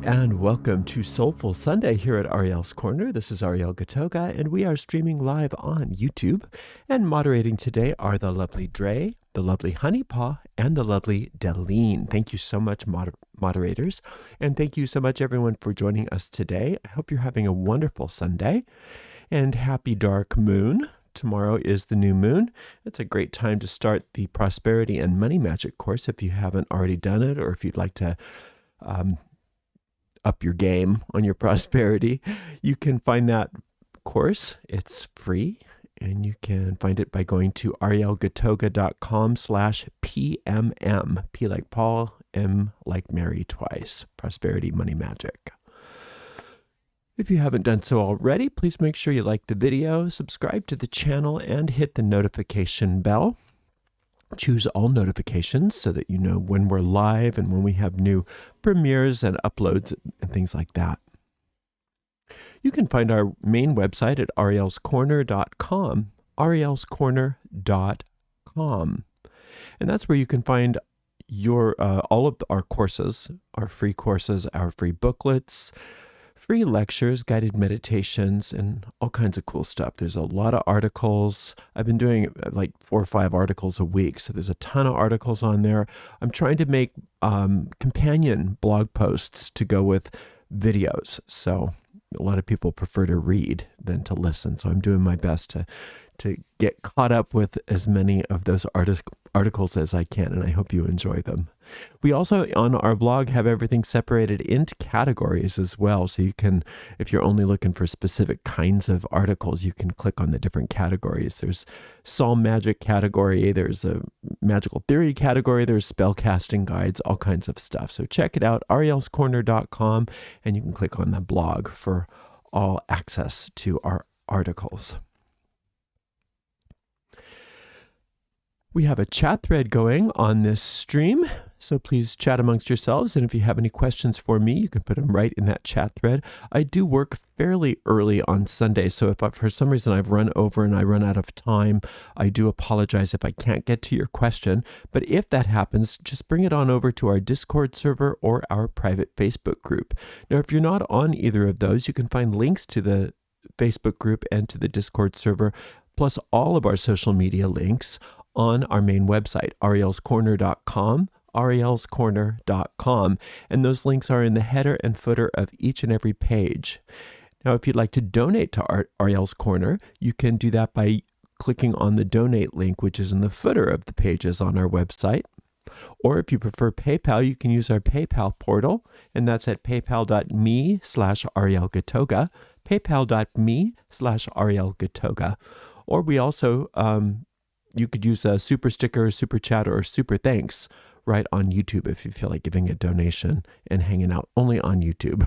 and welcome to Soulful Sunday here at Ariel's Corner. This is Ariel Gatoga, and we are streaming live on YouTube. And moderating today are the lovely Dre, the lovely Honeypaw, and the lovely Deline. Thank you so much, moderators. And thank you so much, everyone, for joining us today. I hope you're having a wonderful Sunday. And happy dark moon. Tomorrow is the new moon. It's a great time to start the Prosperity and Money Magic course if you haven't already done it, or if you'd like to up your game on your prosperity. You can find that course. It's free, and you can find it by going to arielgatoga.com/PMM. P like Paul, M like Mary twice. Prosperity, Money, Magic. If you haven't done so already, please make sure you like the video, subscribe to the channel, and hit the notification bell. Choose all notifications so that you know when we're live and when we have new premieres and uploads and things like that. You can find our main website at arielscorner.com, arielscorner.com. And that's where you can find your all of our courses, our free booklets, free lectures, guided meditations, and all kinds of cool stuff. There's a lot of articles. I've been doing like 4 or 5 articles a week, so there's a ton of articles on there. I'm trying to make companion blog posts to go with videos. So a lot of people prefer to read than to listen. So I'm doing my best to get caught up with as many of those articles as I can, and I hope you enjoy them. We also, on our blog, have everything separated into categories as well. So you can, if you're only looking for specific kinds of articles, you can click on the different categories. There's Psalm Magic category, there's a Magical Theory category, there's spell casting guides, all kinds of stuff. So check it out, arielscorner.com, and you can click on the blog for all access to our articles. We have a chat thread going on this stream, so please chat amongst yourselves. And if you have any questions for me, you can put them right in that chat thread. I do work fairly early on Sunday, so if for some reason I've run over and I run out of time, I do apologize if I can't get to your question. But if that happens, just bring it on over to our Discord server or our private Facebook group. Now, if you're not on either of those, you can find links to the Facebook group and to the Discord server, plus all of our social media links on our main website, arielscorner.com, arielscorner.com, and those links are in the header and footer of each and every page. Now, if you'd like to donate to Ariel's Corner, you can do that by clicking on the donate link, which is in the footer of the pages on our website. Or if you prefer PayPal, you can use our PayPal portal, and that's at paypal.me/arielgatoga, paypal.me/arielgatoga. Or we also, you could use a super sticker, super chat, or super thanks right on YouTube if you feel like giving a donation and hanging out only on YouTube.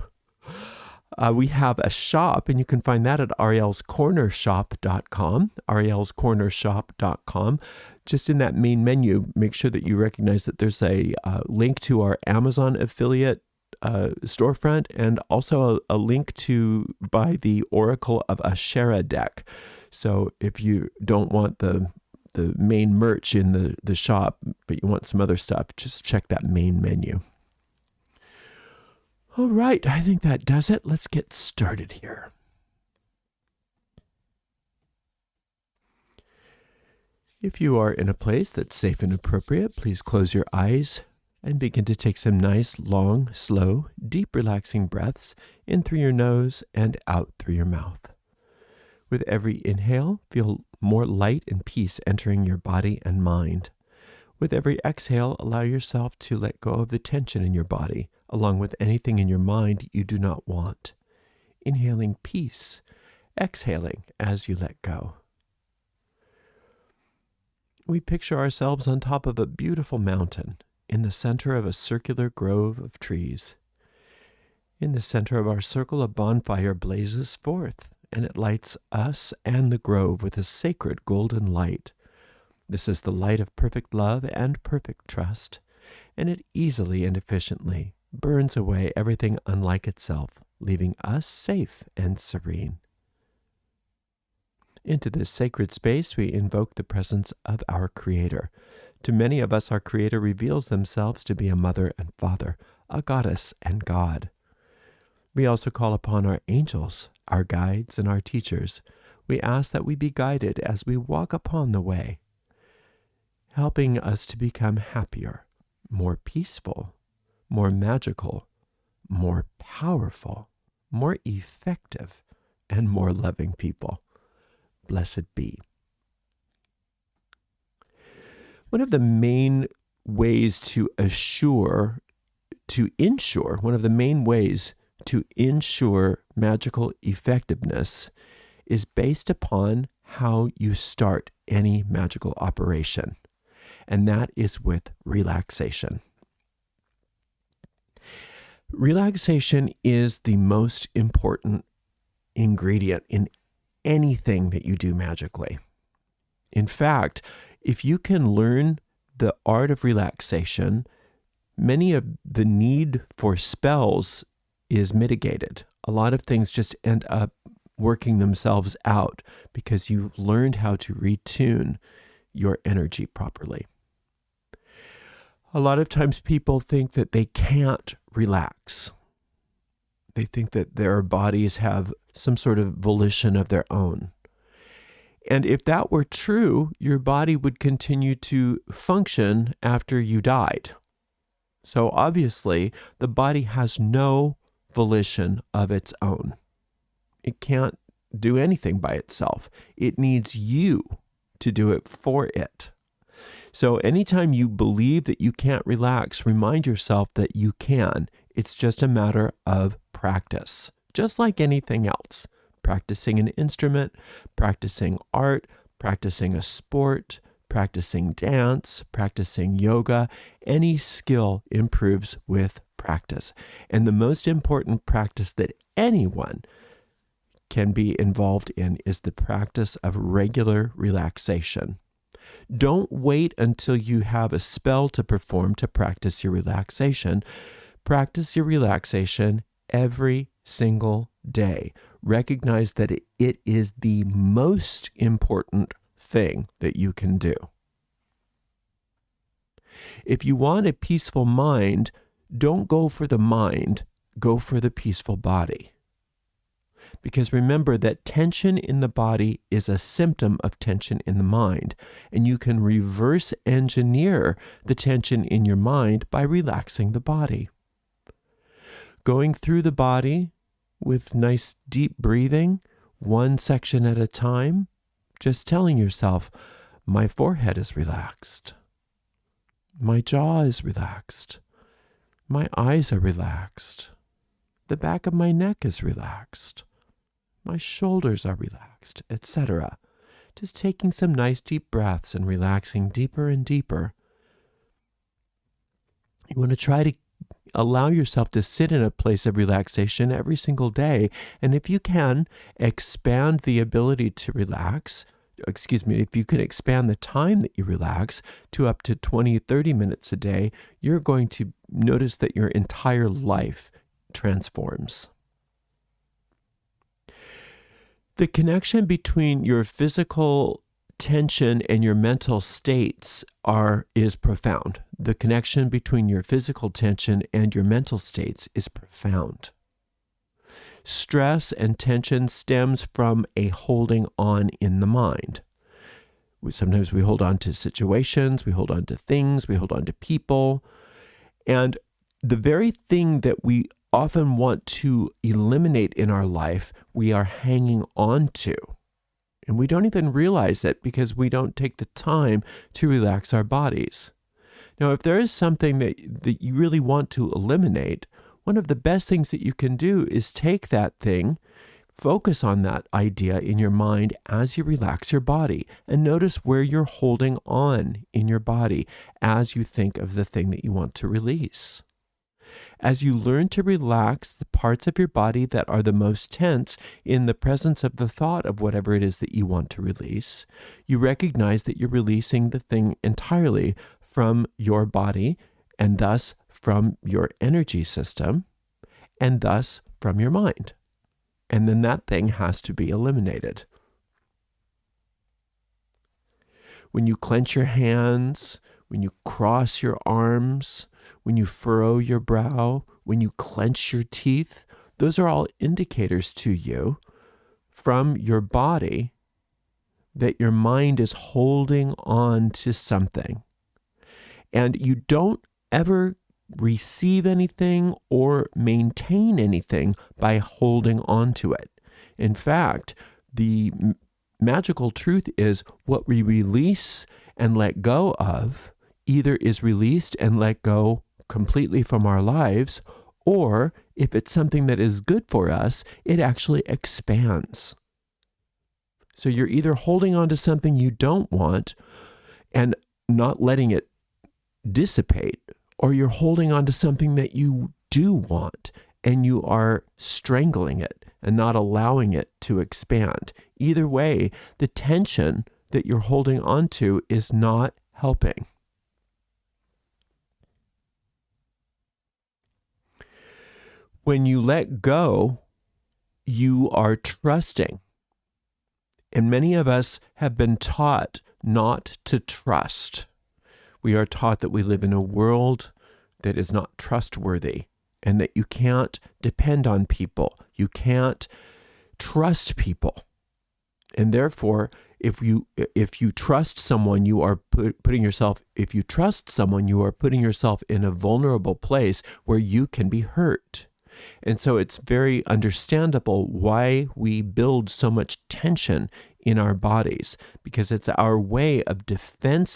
We have a shop, and you can find that at arielscornershop.com, arielscornershop.com. Just in that main menu, make sure that you recognize that there's a link to our Amazon affiliate storefront, and also a link to buy the Oracle of Ashera deck. So if you don't want the main merch in the shop, but you want some other stuff, just check that main menu. All right, I think that does it. Let's get started here. If you are in a place that's safe and appropriate, please close your eyes and begin to take some nice, long, slow, deep, relaxing breaths in through your nose and out through your mouth. With every inhale, feel more light and peace entering your body and mind. With every exhale, allow yourself to let go of the tension in your body, along with anything in your mind you do not want. Inhaling peace, exhaling as you let go. We picture ourselves on top of a beautiful mountain, in the center of a circular grove of trees. In the center of our circle, a bonfire blazes forth, and it lights us and the grove with a sacred golden light. This is the light of perfect love and perfect trust, and it easily and efficiently burns away everything unlike itself, leaving us safe and serene. Into this sacred space, we invoke the presence of our Creator. To many of us, our Creator reveals themselves to be a mother and father, a goddess and God. We also call upon our angels, our guides, and our teachers. We ask that we be guided as we walk upon the way, helping us to become happier, more peaceful, more magical, more powerful, more effective, and more loving people. Blessed be. One of the main ways to ensure magical effectiveness is based upon how you start any magical operation, and that is with relaxation. Relaxation is the most important ingredient in anything that you do magically. In fact, if you can learn the art of relaxation, many of the need for spells is mitigated. A lot of things just end up working themselves out because you've learned how to retune your energy properly. A lot of times people think that they can't relax. They think that their bodies have some sort of volition of their own. And if that were true, your body would continue to function after you died. So obviously, the body has no volition of its own. It can't do anything by itself. It needs you to do it for it. So anytime you believe that you can't relax, remind yourself that you can. It's just a matter of practice, just like anything else. Practicing an instrument, practicing art, practicing a sport, practicing dance, practicing yoga. Any skill improves with practice. And the most important practice that anyone can be involved in is the practice of regular relaxation. Don't wait until you have a spell to perform to practice your relaxation. Practice your relaxation every single day. Recognize that it is the most important thing that you can do. If you want a peaceful mind, don't go for the mind, go for the peaceful body. Because remember that tension in the body is a symptom of tension in the mind, and you can reverse engineer the tension in your mind by relaxing the body. Going through the body with nice deep breathing, one section at a time, just telling yourself, my forehead is relaxed. My jaw is relaxed. My eyes are relaxed. The back of my neck is relaxed. My shoulders are relaxed, etc. Just taking some nice deep breaths and relaxing deeper and deeper. You want to try to allow yourself to sit in a place of relaxation every single day. And if you can, expand the ability to relax. If you can expand the time that you relax to up to 20, 30 minutes a day, you're going to notice that your entire life transforms. The connection between your physical tension and your mental states is profound. The connection between your physical tension and your mental states is profound. Stress and tension stems from a holding on in the mind. Sometimes we hold on to situations, we hold on to things, we hold on to people. And the very thing that we often want to eliminate in our life, we are hanging on to. And we don't even realize it because we don't take the time to relax our bodies. Now, if there is something that you really want to eliminate, one of the best things that you can do is take that thing, focus on that idea in your mind as you relax your body, and notice where you're holding on in your body as you think of the thing that you want to release. As you learn to relax the parts of your body that are the most tense in the presence of the thought of whatever it is that you want to release, you recognize that you're releasing the thing entirely from your body, and thus from your energy system, and thus from your mind. And then that thing has to be eliminated. When you clench your hands, when you cross your arms, when you furrow your brow, when you clench your teeth, those are all indicators to you from your body that your mind is holding on to something. And you don't ever receive anything or maintain anything by holding on to it. In fact, the magical truth is what we release and let go of either is released and let go completely from our lives, or if it's something that is good for us, it actually expands. So you're either holding on to something you don't want and not letting it dissipate, or you're holding on to something that you do want and you are strangling it and not allowing it to expand. Either way, the tension that you're holding on to is not helping. When you let go, you are trusting. And many of us have been taught not to trust. We are taught that we live in a world that is not trustworthy and that you can't depend on people. You can't trust people. And therefore, if you trust someone, you are putting yourself in a vulnerable place where you can be hurt. And so it's very understandable why we build so much tension in our bodies, because it's our way of defending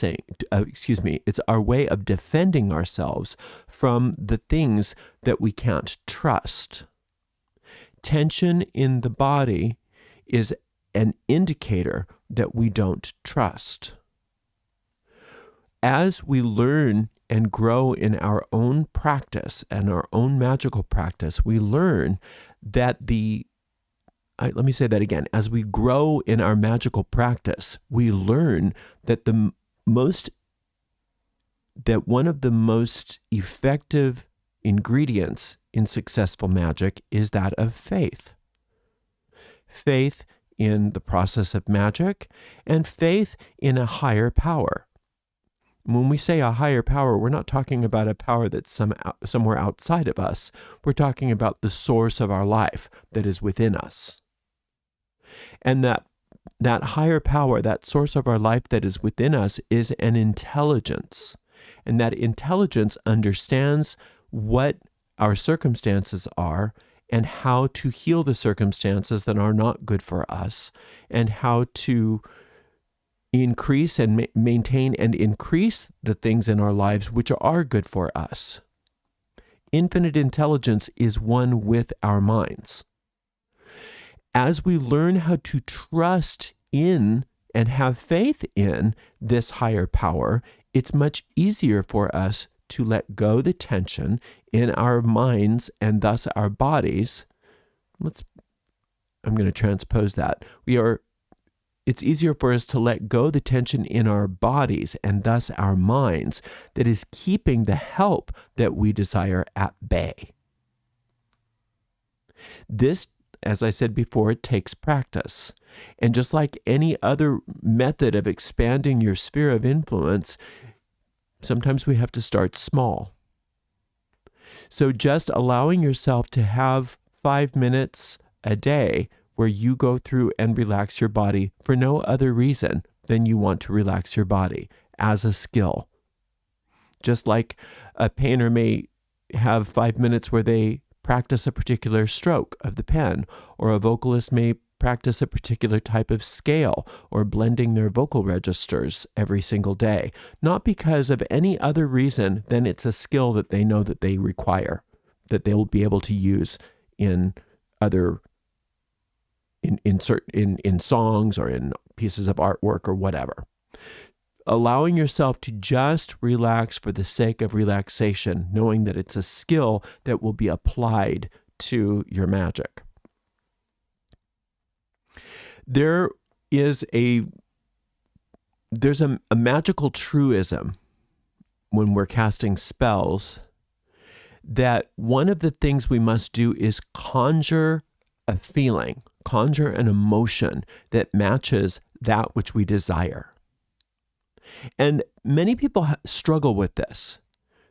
ourselves from the things that we can't trust. Tension in the body is an indicator that we don't trust. As we learn and grow in our own practice and our own magical practice, we learn that let me say that again. As we grow in our magical practice, we learn that one of the most effective ingredients in successful magic is that of faith. Faith in the process of magic and faith in a higher power. When we say a higher power, we're not talking about a power that's somewhere outside of us. We're talking about the source of our life that is within us. And that higher power, that source of our life that is within us, is an intelligence. And that intelligence understands what our circumstances are and how to heal the circumstances that are not good for us, and how to increase and maintain and increase the things in our lives which are good for us. Infinite intelligence is one with our minds. As we learn how to trust in and have faith in this higher power, it's much easier for us to let go the tension in our minds and thus our bodies. I'm going to transpose that. It's easier for us to let go the tension in our bodies and thus our minds that is keeping the help that we desire at bay. This, as I said before, it takes practice. And just like any other method of expanding your sphere of influence, sometimes we have to start small. So just allowing yourself to have 5 minutes a day where you go through and relax your body for no other reason than you want to relax your body as a skill. Just like a painter may have 5 minutes where they practice a particular stroke of the pen, or a vocalist may practice a particular type of scale or blending their vocal registers every single day, not because of any other reason than it's a skill that they know that they require, that they will be able to use in other in songs or in pieces of artwork or whatever. Allowing yourself to just relax for the sake of relaxation, knowing that it's a skill that will be applied to your magic. There's a magical truism when we're casting spells that one of the things we must do is conjure a feeling, conjure an emotion that matches that which we desire. And many people struggle with this.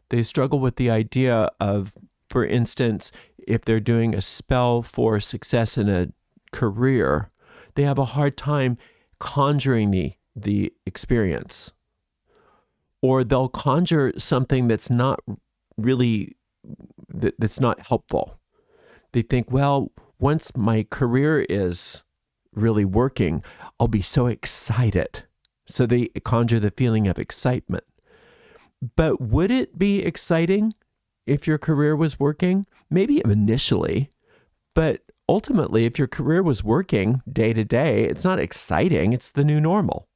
They struggle with the idea of, for instance, if they're doing a spell for success in a career, they have a hard time conjuring the experience. Or they'll conjure something that's not really, that's not helpful. They think, well, once my career is really working, I'll be so excited. So they conjure the feeling of excitement. But would it be exciting if your career was working? Maybe initially, but ultimately, if your career was working day to day, it's not exciting. It's the new normal.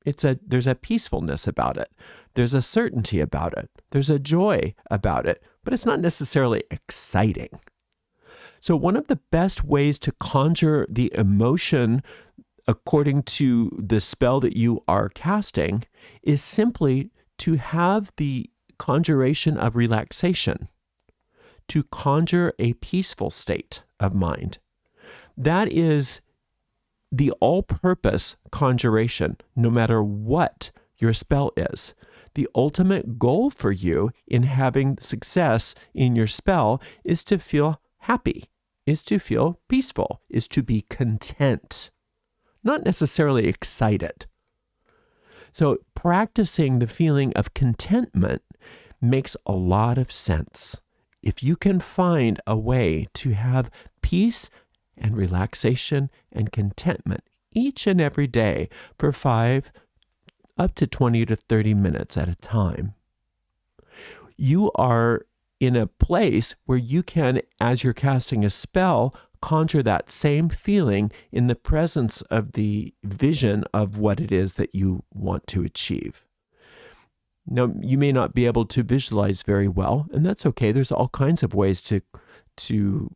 There's a peacefulness about it. There's a certainty about it. There's a joy about it, but it's not necessarily exciting. So one of the best ways to conjure the emotion according to the spell that you are casting is simply to have the conjuration of relaxation, to conjure a peaceful state of mind. That is the all-purpose conjuration, no matter what your spell is. The ultimate goal for you in having success in your spell is to feel happy, is to feel peaceful, is to be content, not necessarily excited. So practicing the feeling of contentment makes a lot of sense. If you can find a way to have peace and relaxation and contentment each and every day for 5 up to 20 to 30 minutes at a time, you are in a place where you can, as you're casting a spell, conjure that same feeling in the presence of the vision of what it is that you want to achieve. Now, you may not be able to visualize very well, and that's okay. There's all kinds of ways to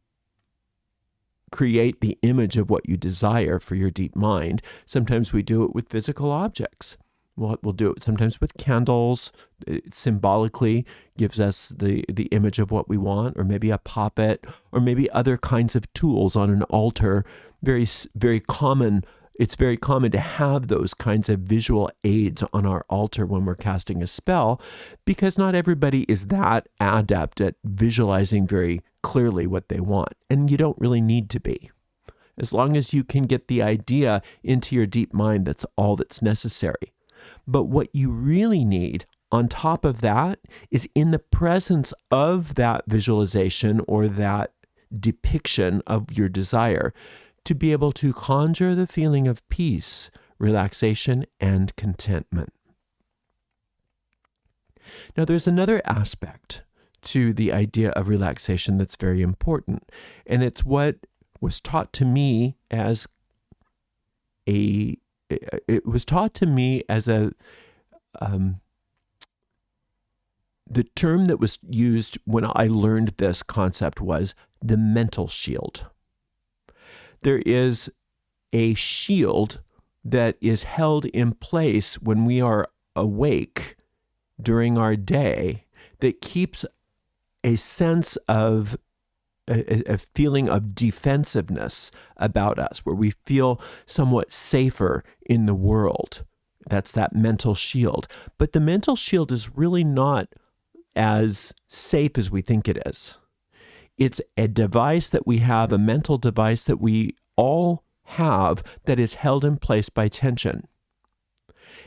create the image of what you desire for your deep mind. Sometimes we do it with physical objects. We'll do it sometimes with candles. It symbolically gives us the image of what we want, or maybe a puppet, or maybe other kinds of tools on an altar. Very, very common. It's very common to have those kinds of visual aids on our altar when we're casting a spell, because not everybody is that adept at visualizing very clearly what they want, and you don't really need to be. As long as you can get the idea into your deep mind, that's all that's necessary. But what you really need on top of that is, in the presence of that visualization or that depiction of your desire, to be able to conjure the feeling of peace, relaxation, and contentment. Now, there's another aspect to the idea of relaxation that's very important, and it's what was taught to me as the term that was used when I learned this concept was the mental shield. There is a shield that is held in place when we are awake during our day that keeps a sense of a feeling of defensiveness about us, where we feel somewhat safer in the world. That's that mental shield. But the mental shield is really not as safe as we think it is. It's a device that we have, a mental device that we all have, that is held in place by tension.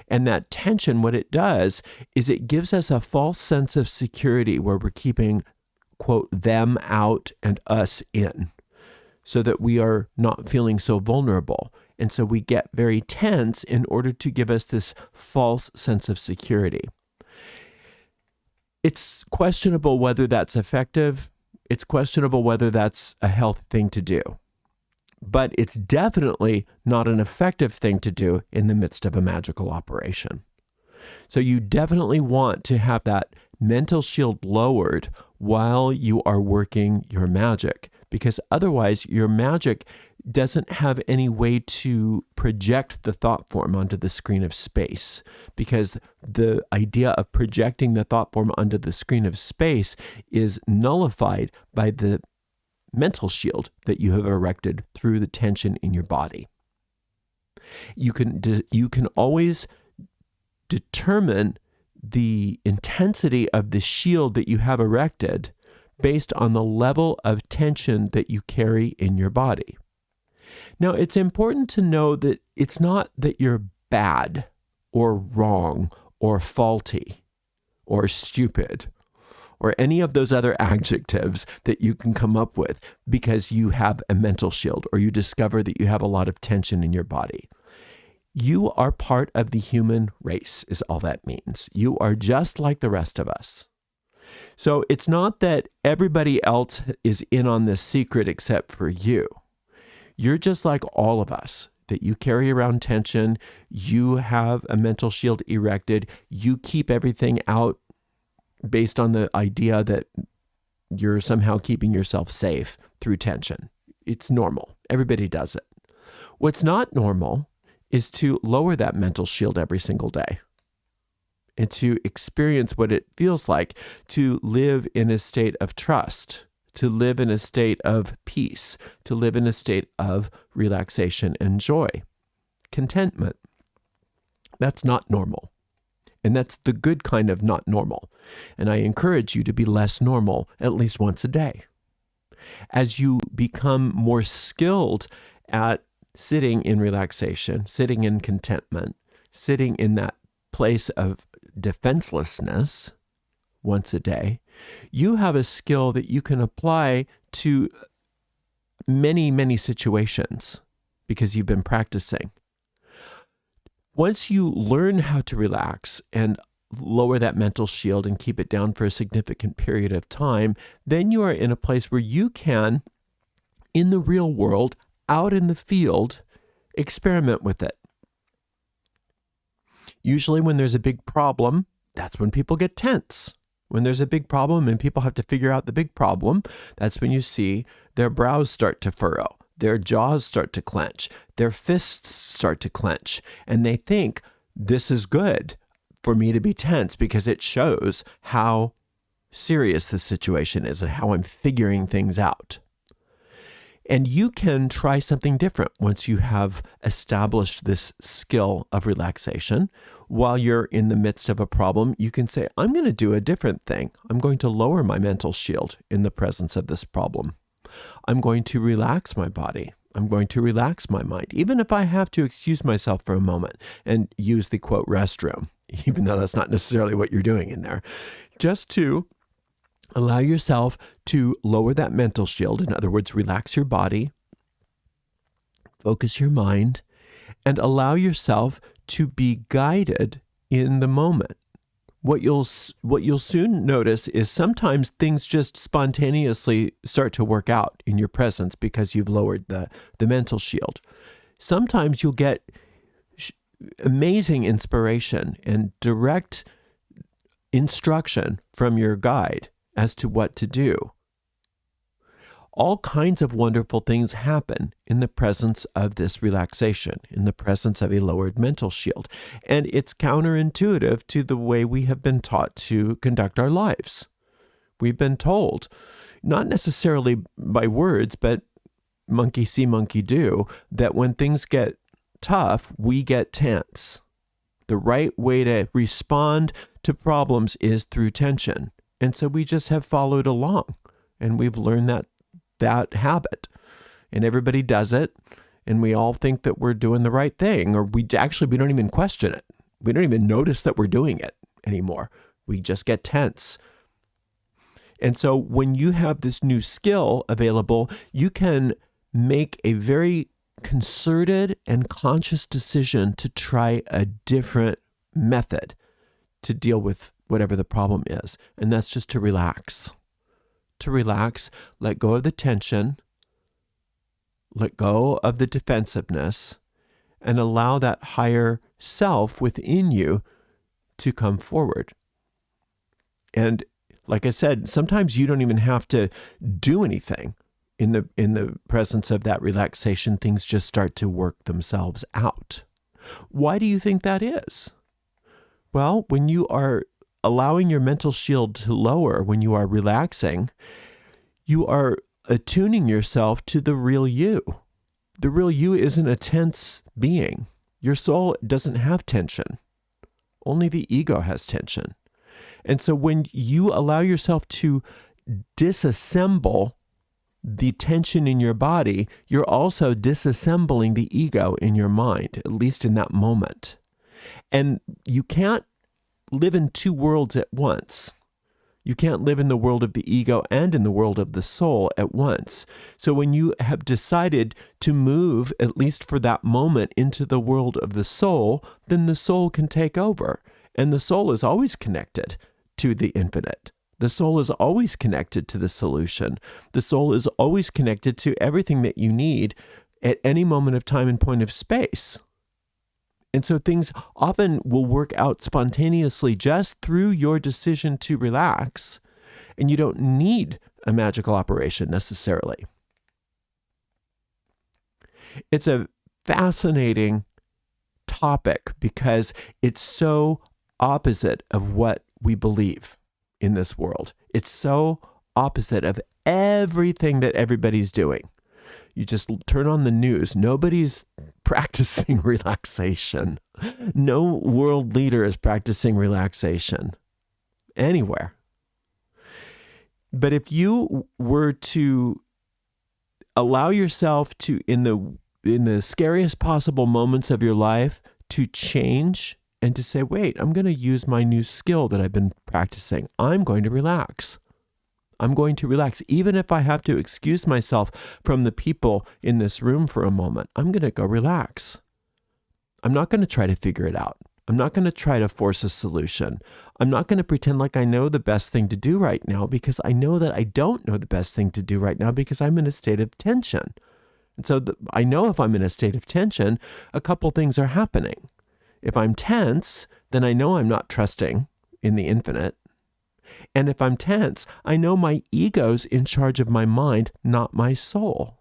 And that tension, what it does is it gives us a false sense of security, where we're keeping, quote, them out and us in, so that we are not feeling so vulnerable. And so we get very tense in order to give us this false sense of security. It's questionable whether that's effective. It's questionable whether that's a healthy thing to do. But it's definitely not an effective thing to do in the midst of a magical operation. So you definitely want to have that mental shield lowered while you are working your magic, because otherwise your magic doesn't have any way to project the thought form onto the screen of space, because the idea of projecting the thought form onto the screen of space is nullified by the mental shield that you have erected through the tension in your body. You can always determine the intensity of the shield that you have erected based on the level of tension that you carry in your body. Now, it's important to know that it's not that you're bad or wrong or faulty or stupid or any of those other adjectives that you can come up with because you have a mental shield or you discover that you have a lot of tension in your body. You are part of the human race, is all that means. You are just like the rest of us. So it's not that everybody else is in on this secret except for you. You're just like all of us, that you carry around tension, you have a mental shield erected, you keep everything out based on the idea that you're somehow keeping yourself safe through tension. It's normal. Everybody does it. What's not normal is to lower that mental shield every single day and to experience what it feels like to live in a state of trust, to live in a state of peace, to live in a state of relaxation and joy, contentment. That's not normal. And that's the good kind of not normal. And I encourage you to be less normal at least once a day. As you become more skilled at sitting in relaxation, sitting in contentment, sitting in that place of defenselessness once a day, you have a skill that you can apply to many, many situations because you've been practicing. Once you learn how to relax and lower that mental shield and keep it down for a significant period of time, then you are in a place where you can, in the real world, out in the field, experiment with it. Usually when there's a big problem, that's when people get tense. When there's a big problem and people have to figure out the big problem, that's when you see their brows start to furrow, their jaws start to clench, their fists start to clench, and they think, this is good for me to be tense because it shows how serious the situation is and how I'm figuring things out. And you can try something different once you have established this skill of relaxation. While you're in the midst of a problem, you can say, I'm going to do a different thing. I'm going to lower my mental shield in the presence of this problem. I'm going to relax my body. I'm going to relax my mind, even if I have to excuse myself for a moment and use the quote restroom, even though that's not necessarily what you're doing in there, just to allow yourself to lower that mental shield. In other words, relax your body, focus your mind, and allow yourself to be guided in the moment. What you'll soon notice is sometimes things just spontaneously start to work out in your presence because you've lowered the mental shield. Sometimes you'll get amazing inspiration and direct instruction from your guide as to what to do. All kinds of wonderful things happen in the presence of this relaxation, in the presence of a lowered mental shield. And it's counterintuitive to the way we have been taught to conduct our lives. We've been told, not necessarily by words, but monkey see, monkey do, that when things get tough, we get tense. The right way to respond to problems is through tension. And so we just have followed along, and we've learned that habit, and everybody does it, and we all think that we're doing the right thing, or we don't even question it. We don't even notice that we're doing it anymore. We just get tense. And so when you have this new skill available, you can make a very concerted and conscious decision to try a different method to deal with whatever the problem is. And that's just to relax. To relax, let go of the tension, let go of the defensiveness, and allow that higher self within you to come forward. And like I said, sometimes you don't even have to do anything. In the presence of that relaxation, things just start to work themselves out. Why do you think that is? Well, when you are allowing your mental shield to lower, when you are relaxing, you are attuning yourself to the real you. The real you isn't a tense being. Your soul doesn't have tension. Only the ego has tension. And so when you allow yourself to disassemble the tension in your body, you're also disassembling the ego in your mind, at least in that moment. And you can't live in two worlds at once. You can't live in the world of the ego and in the world of the soul at once. So when you have decided to move, at least for that moment, into the world of the soul, then the soul can take over. And the soul is always connected to the infinite. The soul is always connected to the solution. The soul is always connected to everything that you need at any moment of time and point of space. And so things often will work out spontaneously just through your decision to relax, and you don't need a magical operation necessarily. It's a fascinating topic because it's so opposite of what we believe in this world. It's so opposite of everything that everybody's doing. You just turn on the news. Nobody's practicing relaxation. No world leader is practicing relaxation anywhere. But if you were to allow yourself to, in the scariest possible moments of your life, to change and to say, wait, I'm going to use my new skill that I've been practicing. I'm going to relax. I'm going to relax. Even if I have to excuse myself from the people in this room for a moment, I'm going to go relax. I'm not going to try to figure it out. I'm not going to try to force a solution. I'm not going to pretend like I know the best thing to do right now, because I know that I don't know the best thing to do right now because I'm in a state of tension. And so I know if I'm in a state of tension, a couple things are happening. If I'm tense, then I know I'm not trusting in the infinite. And if I'm tense, I know my ego's in charge of my mind, not my soul.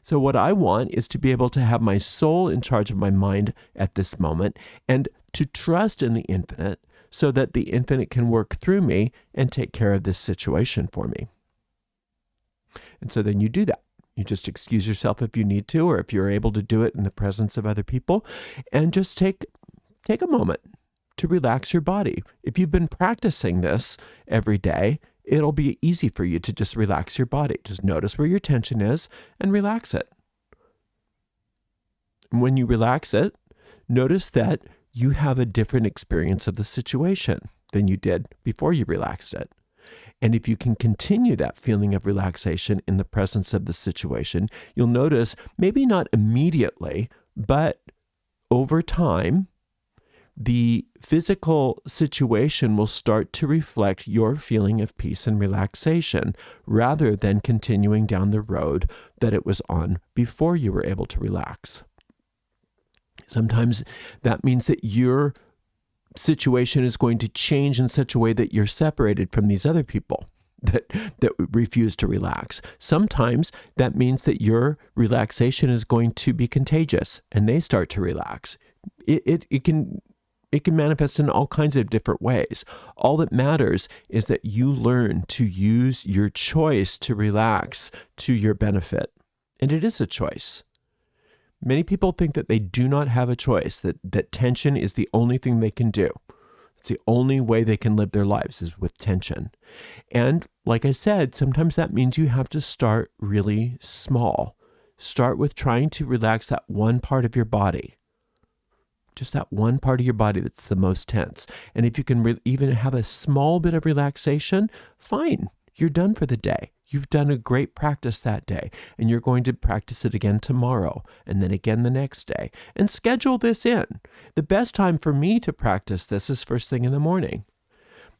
So what I want is to be able to have my soul in charge of my mind at this moment and to trust in the infinite so that the infinite can work through me and take care of this situation for me. And so then you do that. You just excuse yourself if you need to, or if you're able to do it in the presence of other people, and just take a moment to relax your body. If you've been practicing this every day, it'll be easy for you to just relax your body. Just notice where your tension is and relax it. And when you relax it, notice that you have a different experience of the situation than you did before you relaxed it. And if you can continue that feeling of relaxation in the presence of the situation, you'll notice, maybe not immediately, but over time, the physical situation will start to reflect your feeling of peace and relaxation, rather than continuing down the road that it was on before you were able to relax. Sometimes that means that your situation is going to change in such a way that you're separated from these other people that refuse to relax. Sometimes that means that your relaxation is going to be contagious and they start to relax. It can manifest in all kinds of different ways. All that matters is that you learn to use your choice to relax to your benefit. And it is a choice. Many people think that they do not have a choice, that tension is the only thing they can do. It's the only way they can live their lives is with tension. And like I said, sometimes that means you have to start really small. Start with trying to relax that one part of your body. Just that one part of your body that's the most tense. And if you can even have a small bit of relaxation, fine, you're done for the day. You've done a great practice that day, and you're going to practice it again tomorrow, and then again the next day. And schedule this in. The best time for me to practice this is first thing in the morning.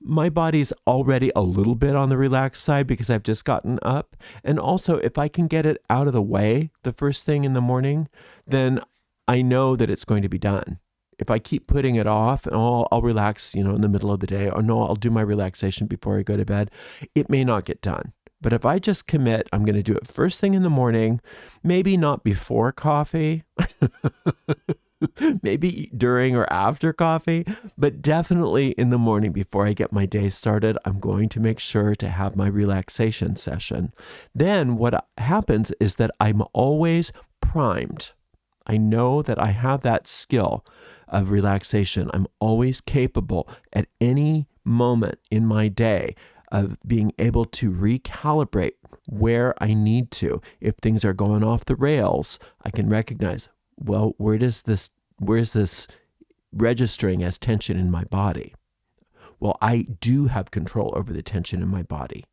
My body's already a little bit on the relaxed side because I've just gotten up. And also, if I can get it out of the way the first thing in the morning, then I know that it's going to be done. If I keep putting it off, and I'll relax, in the middle of the day, or no, I'll do my relaxation before I go to bed, it may not get done. But if I just commit, I'm going to do it first thing in the morning, maybe not before coffee, maybe during or after coffee, but definitely in the morning before I get my day started, I'm going to make sure to have my relaxation session. Then what happens is that I'm always primed. I know that I have that skill of relaxation. I'm always capable at any moment in my day of being able to recalibrate where I need to. If things are going off the rails, I can recognize, well, where is this registering as tension in my body? Well, I do have control over the tension in my body.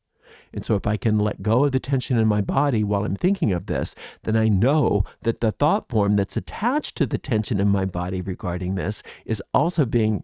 And so if I can let go of the tension in my body while I'm thinking of this, then I know that the thought form that's attached to the tension in my body regarding this is also being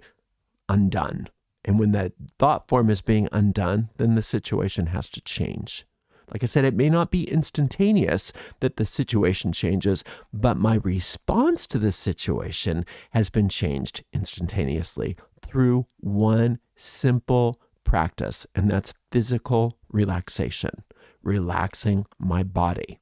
undone. And when that thought form is being undone, then the situation has to change. Like I said, it may not be instantaneous that the situation changes, but my response to the situation has been changed instantaneously through one simple practice, and that's physical relaxation, relaxing my body.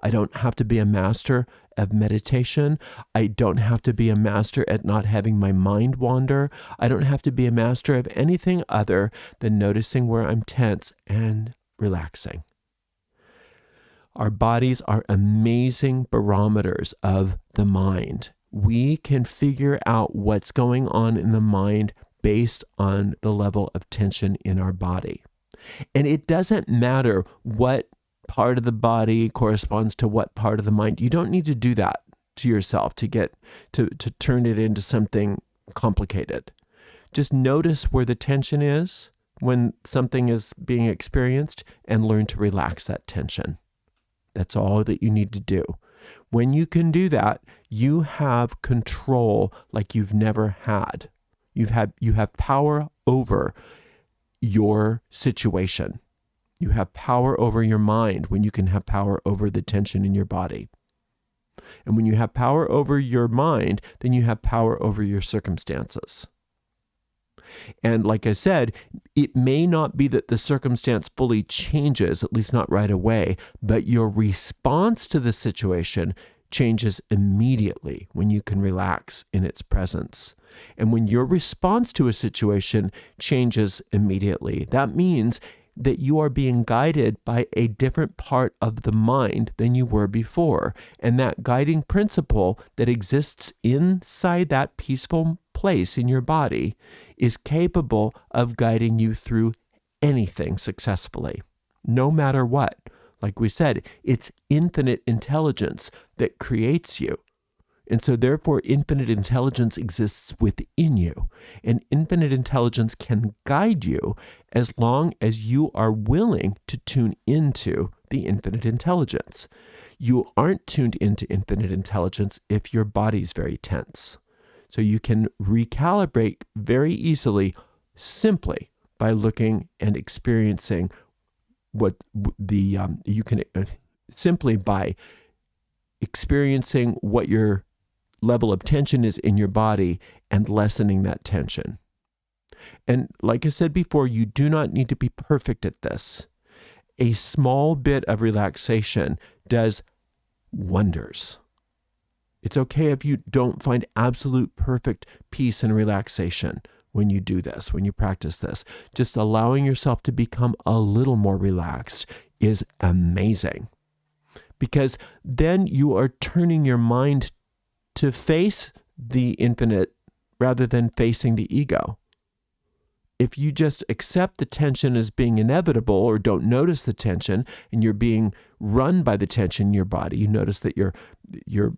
I don't have to be a master of meditation. I don't have to be a master at not having my mind wander. I don't have to be a master of anything other than noticing where I'm tense and relaxing. Our bodies are amazing barometers of the mind. We can figure out what's going on in the mind based on the level of tension in our body. And it doesn't matter what part of the body corresponds to what part of the mind. You don't need to do that to yourself to get to turn it into something complicated. Just notice where the tension is when something is being experienced and learn to relax that tension. That's all that you need to do. When you can do that, you have control like you've never had. You have power over your situation. You have power over your mind when you can have power over the tension in your body. And when you have power over your mind, then you have power over your circumstances. And like I said, it may not be that the circumstance fully changes, at least not right away, but your response to the situation changes immediately when you can relax in its presence. And when your response to a situation changes immediately, that means that you are being guided by a different part of the mind than you were before. And that guiding principle that exists inside that peaceful place in your body is capable of guiding you through anything successfully, no matter what. Like we said, it's infinite intelligence that creates you. And so therefore, infinite intelligence exists within you. And infinite intelligence can guide you as long as you are willing to tune into the infinite intelligence. You aren't tuned into infinite intelligence if your body's very tense. So you can recalibrate very easily simply by looking and experiencing simply by experiencing what your level of tension is in your body and lessening that tension. And like I said before, you do not need to be perfect at this. A small bit of relaxation does wonders. It's okay if you don't find absolute perfect peace and relaxation when you do this, when you practice this. Just allowing yourself to become a little more relaxed is amazing, because then you are turning your mind to face the infinite rather than facing the ego. If you just accept the tension as being inevitable or don't notice the tension and you're being run by the tension in your body, you notice that your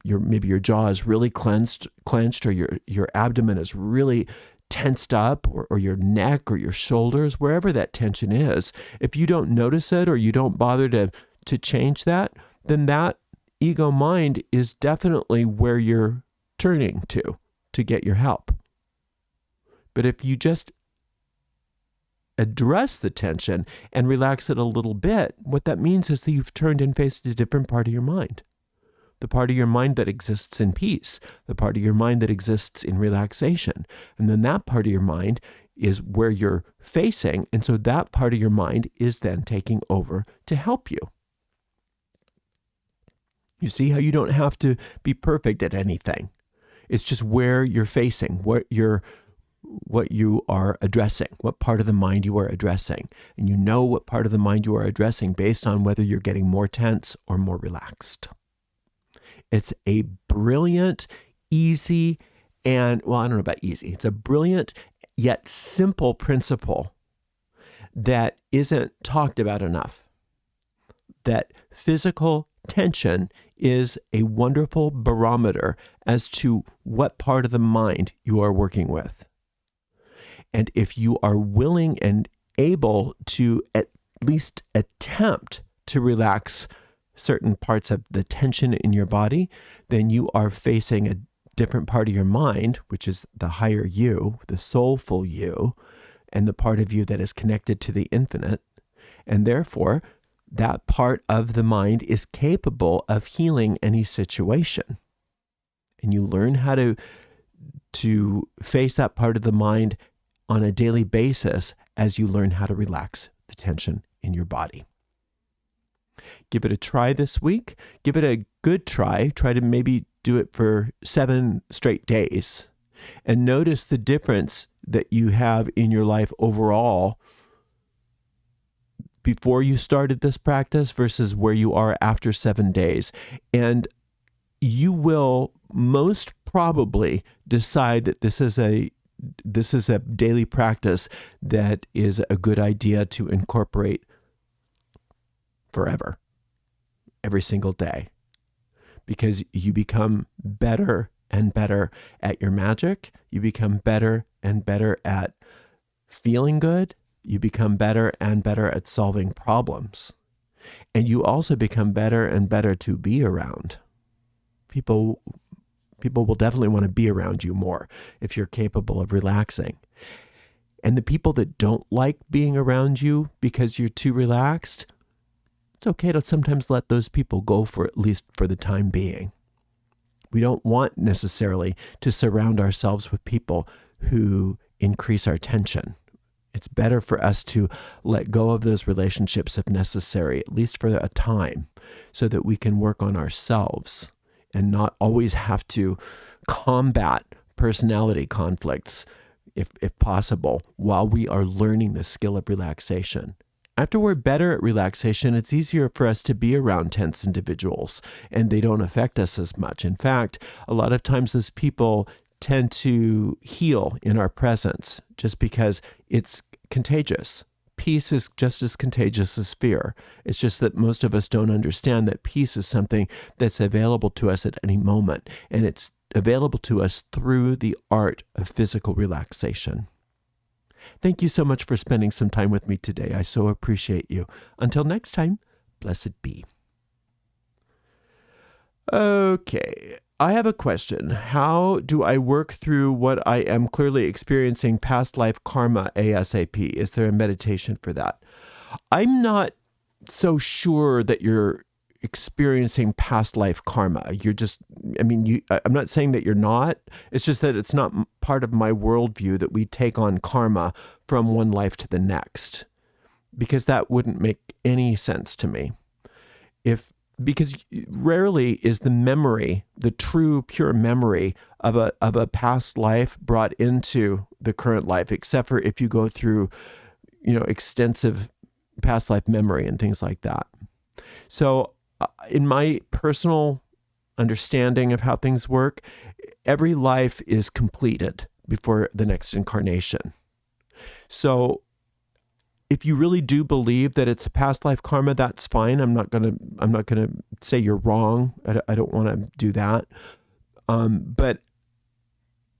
maybe your jaw is really clenched or your abdomen is really tensed up, or your neck or your shoulders, wherever that tension is. If you don't notice it or you don't bother to change that, then that ego mind is definitely where you're turning to get your help. But if you just address the tension and relax it a little bit, what that means is that you've turned and faced a different part of your mind. The part of your mind that exists in peace, the part of your mind that exists in relaxation. And then that part of your mind is where you're facing, and so that part of your mind is then taking over to help you. You see how you don't have to be perfect at anything. It's just where you're facing, what you are addressing, what part of the mind you are addressing. And you know what part of the mind you are addressing based on whether you're getting more tense or more relaxed. It's a brilliant, easy, and, well, I don't know about easy. It's a brilliant yet simple principle that isn't talked about enough. That physical tension is a wonderful barometer as to what part of the mind you are working with. And if you are willing and able to at least attempt to relax certain parts of the tension in your body, then you are facing a different part of your mind, which is the higher you, the soulful you, and the part of you that is connected to the infinite. And therefore, that part of the mind is capable of healing any situation. And you learn how to face that part of the mind on a daily basis as you learn how to relax the tension in your body. Give it a try this week. Give it a good try. Try to maybe do it for 7 straight days. And notice the difference that you have in your life overall before you started this practice versus where you are after 7 days. And you will most probably decide that this is a daily practice that is a good idea to incorporate forever, every single day, because you become better and better at your magic. You become better and better at feeling good. You become better and better at solving problems. And you also become better and better to be around. People will definitely want to be around you more if you're capable of relaxing. And the people that don't like being around you because you're too relaxed, it's okay to sometimes let those people go for at least for the time being. We don't want necessarily to surround ourselves with people who increase our tension. It's better for us to let go of those relationships if necessary, at least for a time, so that we can work on ourselves and not always have to combat personality conflicts, if possible, while we are learning the skill of relaxation. After we're better at relaxation, it's easier for us to be around tense individuals, and they don't affect us as much. In fact, a lot of times those people tend to heal in our presence just because it's contagious. Peace is just as contagious as fear. It's just that most of us don't understand that peace is something that's available to us at any moment, and it's available to us through the art of physical relaxation. Thank you so much for spending some time with me today. I so appreciate you. Until next time, blessed be. Okay, I have a question. How do I work through what I am clearly experiencing past life karma ASAP? Is there a meditation for that? I'm not so sure that you're experiencing past life karma. I'm not saying that you're not. It's just that it's not part of my worldview that we take on karma from one life to the next, because that wouldn't make any sense to me. Because rarely is the memory, the true pure memory of a past life brought into the current life, except for if you go through, extensive past life memory and things like that. So in my personal understanding of how things work, every life is completed before the next incarnation. So if you really do believe that it's a past life karma, that's fine. I'm not gonna say you're wrong. I don't want to do that. But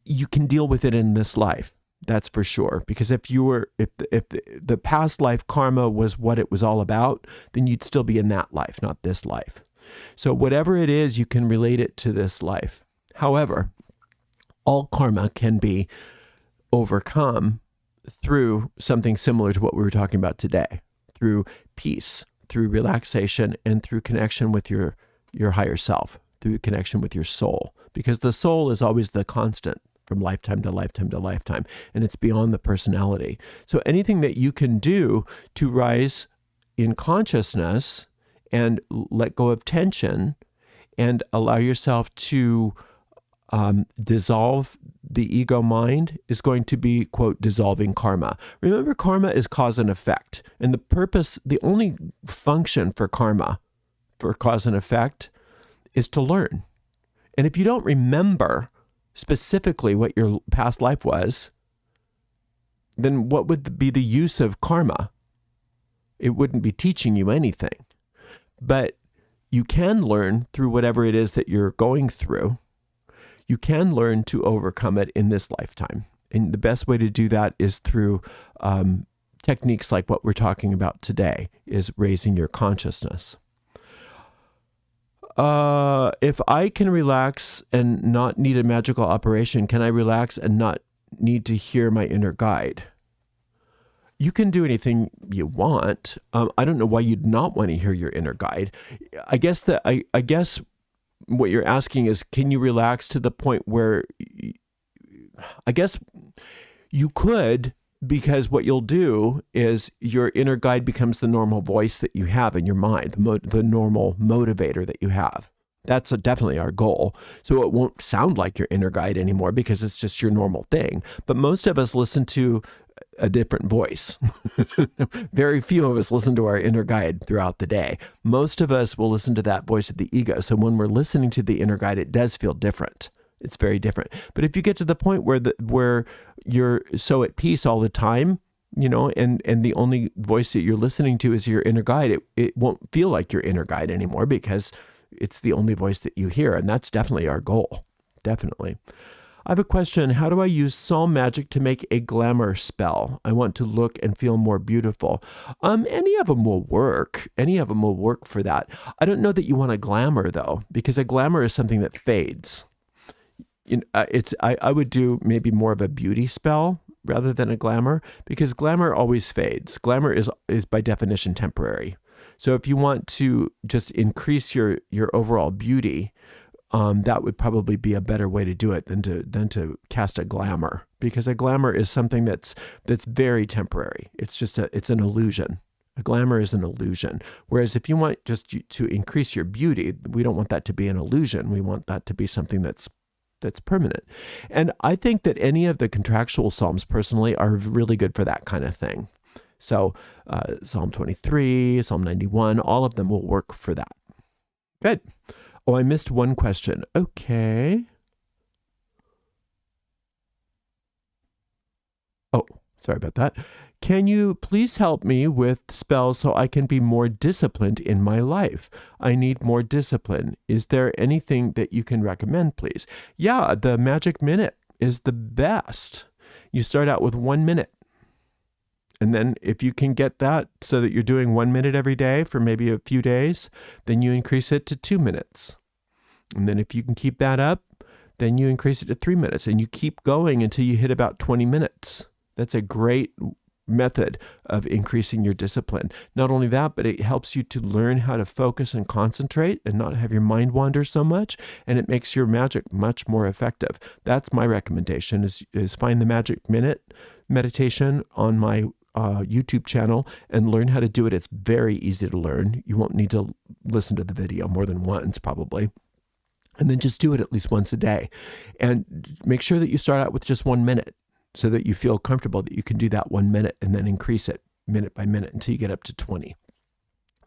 you can deal with it in this life. That's for sure. Because if the past life karma was what it was all about, then you'd still be in that life, not this life. So whatever it is, you can relate it to this life. However, all karma can be overcome through something similar to what we were talking about today, through peace, through relaxation, and through connection with your higher self, through connection with your soul, because the soul is always the constant from lifetime to lifetime to lifetime, and it's beyond the personality. So anything that you can do to rise in consciousness and let go of tension and allow yourself to dissolve the ego mind is going to be, quote, dissolving karma. Remember, karma is cause and effect. And the only function for karma, for cause and effect, is to learn. And if you don't remember specifically what your past life was, then what would be the use of karma? It wouldn't be teaching you anything. But you can learn through whatever it is that you're going through. You can learn to overcome it in this lifetime. And the best way to do that is through techniques like what we're talking about today, is raising your consciousness. If I can relax and not need a magical operation, can I relax and not need to hear my inner guide? You can do anything you want. I don't know why you'd not want to hear your inner guide. I guess what you're asking is, can you relax to the point where, I guess you could, because what you'll do is your inner guide becomes the normal voice that you have in your mind, the normal motivator that you have. That's definitely our goal. So it won't sound like your inner guide anymore because it's just your normal thing. But most of us listen to a different voice. Very few of us listen to our inner guide throughout the day. Most of us will listen to that voice of the ego. So when we're listening to the inner guide, it does feel different. It's very different. But if you get to the point where you're so at peace all the time, and the only voice that you're listening to is your inner guide, it won't feel like your inner guide anymore because it's the only voice that you hear. And that's definitely our goal. Definitely. I have a question. How do I use psalm magic to make a glamour spell? I want to look and feel more beautiful. Any of them will work. Any of them will work for that. I don't know that you want a glamour though, because a glamour is something that fades. I would do maybe more of a beauty spell rather than a glamour, because glamour always fades. Glamour is by definition temporary. So if you want to just increase your overall beauty, that would probably be a better way to do it than to cast a glamour, because a glamour is something that's very temporary. It's an illusion. A glamour is an illusion. Whereas if you want just to increase your beauty, we don't want that to be an illusion. We want that to be something that's permanent. And I think that any of the contractual psalms personally are really good for that kind of thing. So Psalm 23, Psalm 91, all of them will work for that. Good. Oh, I missed one question. Okay. Oh, sorry about that. Can you please help me with spells so I can be more disciplined in my life? I need more discipline. Is there anything that you can recommend, please? Yeah, the Magic Minute is the best. You start out with 1 minute. And then if you can get that so that you're doing 1 minute every day for maybe a few days, then you increase it to 2 minutes. And then if you can keep that up, then you increase it to 3 minutes. And you keep going until you hit about 20 minutes. That's a great method of increasing your discipline. Not only that, but it helps you to learn how to focus and concentrate and not have your mind wander so much. And it makes your magic much more effective. That's my recommendation is find the Magic Minute meditation on my YouTube channel and learn how to do it. It's very easy to learn. You won't need to listen to the video more than once probably. And then just do it at least once a day. And make sure that you start out with just 1 minute so that you feel comfortable that you can do that 1 minute and then increase it minute by minute until you get up to 20.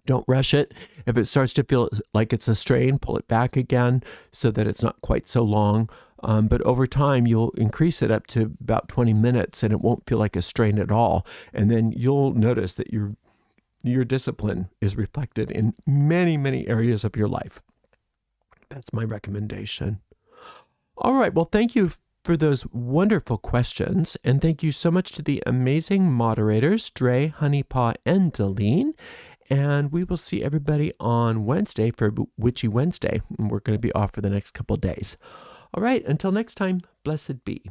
Don't rush it. If it starts to feel like it's a strain, pull it back again so that it's not quite so long. But over time, you'll increase it up to about 20 minutes and it won't feel like a strain at all. And then you'll notice that your discipline is reflected in many, many areas of your life. That's my recommendation. All right. Well, thank you for those wonderful questions. And thank you so much to the amazing moderators, Dre, Honeypaw, and Deline. And we will see everybody on Wednesday for Witchy Wednesday. And we're going to be off for the next couple of days. All right. Until next time, blessed be.